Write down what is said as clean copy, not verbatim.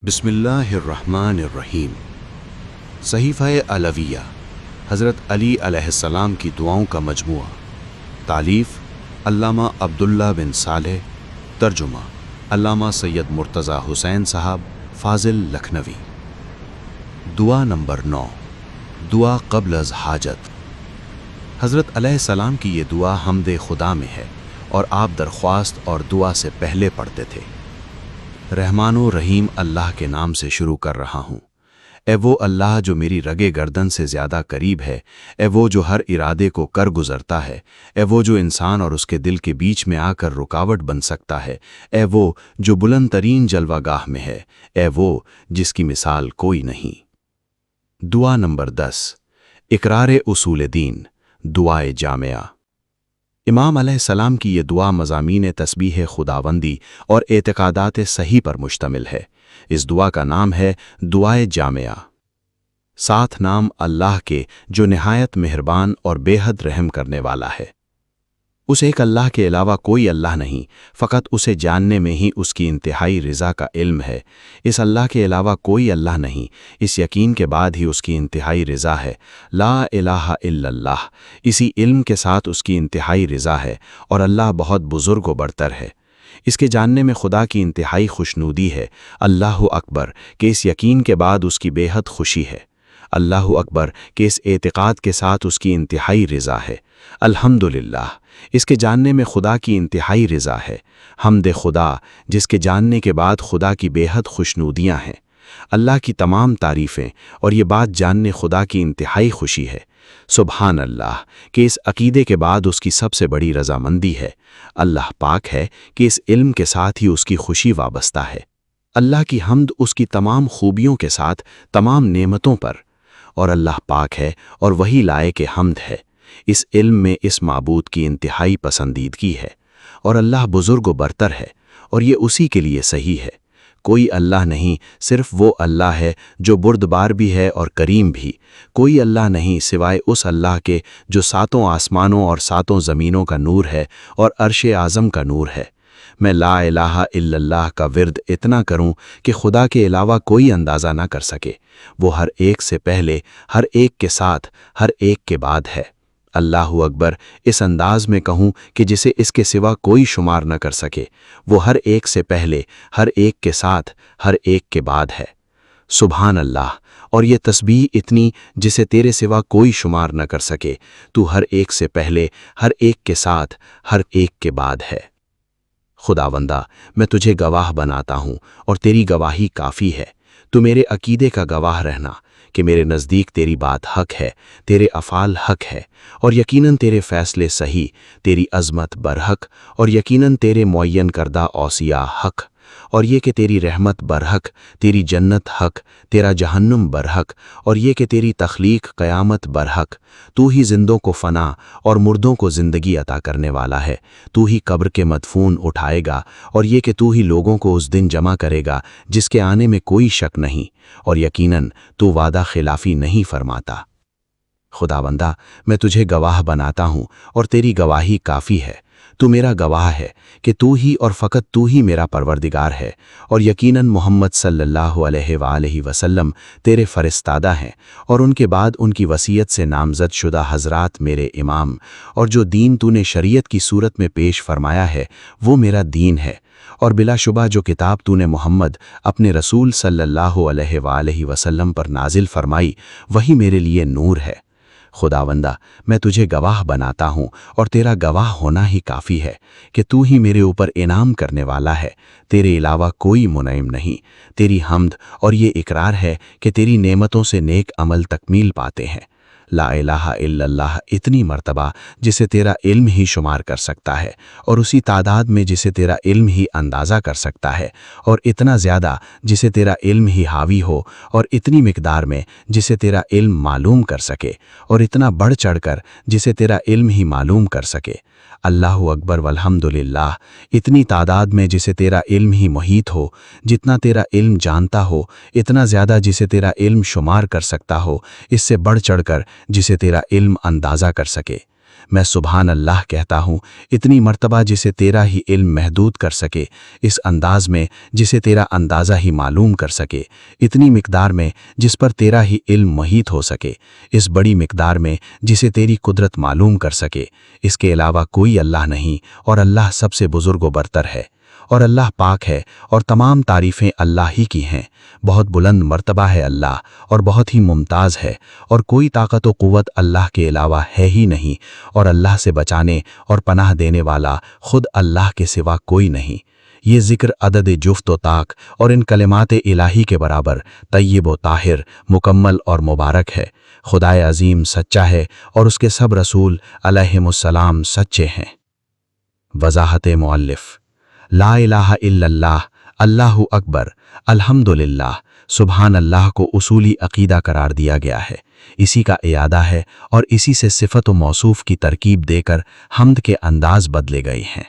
بسم اللہ الرحمن الرحیم۔ صحیفہ علویہ حضرت علی علیہ السلام کی دعاؤں کا مجموعہ، تالیف علامہ عبداللہ بن صالح، ترجمہ علامہ سید مرتضی حسین صاحب فاضل لکھنوی۔ دعا نمبر 9، دعا قبل از حاجت۔ حضرت علیہ السلام کی یہ دعا حمد خدا میں ہے اور آپ درخواست اور دعا سے پہلے پڑھتے تھے۔ رحمان و رحیم اللہ کے نام سے شروع کر رہا ہوں۔ اے وہ اللہ جو میری رگے گردن سے زیادہ قریب ہے، اے وہ جو ہر ارادے کو کر گزرتا ہے، اے وہ جو انسان اور اس کے دل کے بیچ میں آ کر رکاوٹ بن سکتا ہے، اے وہ جو بلند ترین جلوہ گاہ میں ہے، اے وہ جس کی مثال کوئی نہیں۔ دعا نمبر 10، اقرار اصول دین، دعائے جامعہ۔ امام علیہ السلام کی یہ دعا مضامین تسبیح خداوندی اور اعتقادات صحیح پر مشتمل ہے۔ اس دعا کا نام ہے دعائے جامعہ۔ 7 نام اللہ کے جو نہایت مہربان اور بے حد رحم کرنے والا ہے۔ اس ایک اللہ کے علاوہ کوئی اللہ نہیں، فقط اسے جاننے میں ہی اس کی انتہائی رضا کا علم ہے۔ اس اللہ کے علاوہ کوئی اللہ نہیں، اس یقین کے بعد ہی اس کی انتہائی رضا ہے۔ لا الہ الا اللہ، اسی علم کے ساتھ اس کی انتہائی رضا ہے، اور اللہ بہت بزرگ و برتر ہے۔ اس کے جاننے میں خدا کی انتہائی خوشنودی ہے۔ اللہ اکبر کہ اس یقین کے بعد اس کی بے حد خوشی ہے۔ اللہ اکبر کہ اس اعتقاد کے ساتھ اس کی انتہائی رضا ہے۔ الحمدللہ اس کے جاننے میں خدا کی انتہائی رضا ہے۔ حمد خدا جس کے جاننے کے بعد خدا کی بے حد خوشنودیاں ہیں۔ اللہ کی تمام تعریفیں اور یہ بات جاننے خدا کی انتہائی خوشی ہے۔ سبحان اللہ کہ اس عقیدے کے بعد اس کی سب سے بڑی رضامندی ہے۔ اللہ پاک ہے کہ اس علم کے ساتھ ہی اس کی خوشی وابستہ ہے۔ اللہ کی حمد اس کی تمام خوبیوں کے ساتھ تمام نعمتوں پر، اور اللہ پاک ہے اور وہی لائق حمد ہے۔ اس علم میں اس معبود کی انتہائی پسندیدگی ہے، اور اللہ بزرگ و برتر ہے، اور یہ اسی کے لیے صحیح ہے۔ کوئی اللہ نہیں، صرف وہ اللہ ہے جو بردبار بھی ہے اور کریم بھی۔ کوئی اللہ نہیں سوائے اس اللہ کے جو 7 آسمانوں اور 7 زمینوں کا نور ہے اور عرش اعظم کا نور ہے۔ میں لا الہ الا اللہ کا ورد اتنا کروں کہ خدا کے علاوہ کوئی اندازہ نہ کر سکے۔ وہ ہر ایک سے پہلے، ہر ایک کے ساتھ، ہر ایک کے بعد ہے۔ اللہ اکبر اس انداز میں کہوں کہ جسے اس کے سوا کوئی شمار نہ کر سکے۔ وہ ہر ایک سے پہلے، ہر ایک کے ساتھ، ہر ایک کے بعد ہے۔ سبحان اللہ، اور یہ تسبیح اتنی جسے تیرے سوا کوئی شمار نہ کر سکے۔ تو ہر ایک سے پہلے، ہر ایک کے ساتھ، ہر ایک کے بعد ہے۔ خداوندہ میں تجھے گواہ بناتا ہوں اور تیری گواہی کافی ہے۔ تو میرے عقیدے کا گواہ رہنا کہ میرے نزدیک تیری بات حق ہے، تیرے افعال حق ہے، اور یقیناً تیرے فیصلے صحیح، تیری عظمت برحق، اور یقیناً تیرے معین کردہ اوصیاء حق، اور یہ کہ تیری رحمت برحق، تیری جنت حق، تیرا جہنم برحق، اور یہ کہ تیری تخلیق قیامت برحق۔ تو ہی زندوں کو فنا اور مردوں کو زندگی عطا کرنے والا ہے۔ تو ہی قبر کے مدفون اٹھائے گا، اور یہ کہ تو ہی لوگوں کو اس دن جمع کرے گا جس کے آنے میں کوئی شک نہیں، اور یقیناً تو وعدہ خلافی نہیں فرماتا۔ خداوندہ میں تجھے گواہ بناتا ہوں اور تیری گواہی کافی ہے۔ تو میرا گواہ ہے کہ تو ہی اور فقط تو ہی میرا پروردگار ہے، اور یقیناً محمد صلی اللہ علیہ وآلہ وسلم تیرے فرستادہ ہیں، اور ان کے بعد ان کی وصیت سے نامزد شدہ حضرات میرے امام، اور جو دین تو نے شریعت کی صورت میں پیش فرمایا ہے وہ میرا دین ہے، اور بلا شبہ جو کتاب تو نے محمد اپنے رسول صلی اللہ علیہ وآلہ وسلم پر نازل فرمائی وہی میرے لیے نور ہے۔ خداوندہ میں تجھے گواہ بناتا ہوں اور تیرا گواہ ہونا ہی کافی ہے کہ تو ہی میرے اوپر انعام کرنے والا ہے، تیرے علاوہ کوئی منعم نہیں۔ تیری حمد اور یہ اقرار ہے کہ تیری نعمتوں سے نیک عمل تکمیل پاتے ہیں۔ لا الہ الا اللہ اتنی مرتبہ جسے تیرا علم ہی شمار کر سکتا ہے، اور اسی تعداد میں جسے تیرا علم ہی اندازہ کر سکتا ہے، اور اتنا زیادہ جسے تیرا علم ہی حاوی ہو، اور اتنی مقدار میں جسے تیرا علم معلوم کر سکے، اور اتنا بڑھ چڑھ کر جسے تیرا علم ہی معلوم کر سکے۔ اللہ اکبر والحمدللہ اتنی تعداد میں جسے تیرا علم ہی محیط ہو، جتنا تیرا علم جانتا ہو، اتنا زیادہ جسے تیرا علم شمار کر سکتا ہو، اس سے بڑھ چڑھ کر جسے تیرا علم اندازہ کر سکے۔ میں سبحان اللہ کہتا ہوں اتنی مرتبہ جسے تیرا ہی علم محدود کر سکے، اس انداز میں جسے تیرا اندازہ ہی معلوم کر سکے، اتنی مقدار میں جس پر تیرا ہی علم محیط ہو سکے، اس بڑی مقدار میں جسے تیری قدرت معلوم کر سکے۔ اس کے علاوہ کوئی اللہ نہیں، اور اللہ سب سے بزرگ و برتر ہے، اور اللہ پاک ہے، اور تمام تعریفیں اللہ ہی کی ہیں۔ بہت بلند مرتبہ ہے اللہ، اور بہت ہی ممتاز ہے، اور کوئی طاقت و قوت اللہ کے علاوہ ہے ہی نہیں، اور اللہ سے بچانے اور پناہ دینے والا خود اللہ کے سوا کوئی نہیں۔ یہ ذکر عدد جفت و طاق اور ان کلمات الہی کے برابر طیب و طاہر، مکمل اور مبارک ہے۔ خدائے عظیم سچا ہے، اور اس کے سب رسول علیہم السلام سچے ہیں۔ وضاحت مؤلف: لا الہ الا اللہ، اللہ اکبر، الحمدللہ، سبحان اللہ کو اصولی عقیدہ قرار دیا گیا ہے، اسی کا اعادہ ہے، اور اسی سے صفت و موصوف کی ترکیب دے کر حمد کے انداز بدلے گئے ہیں۔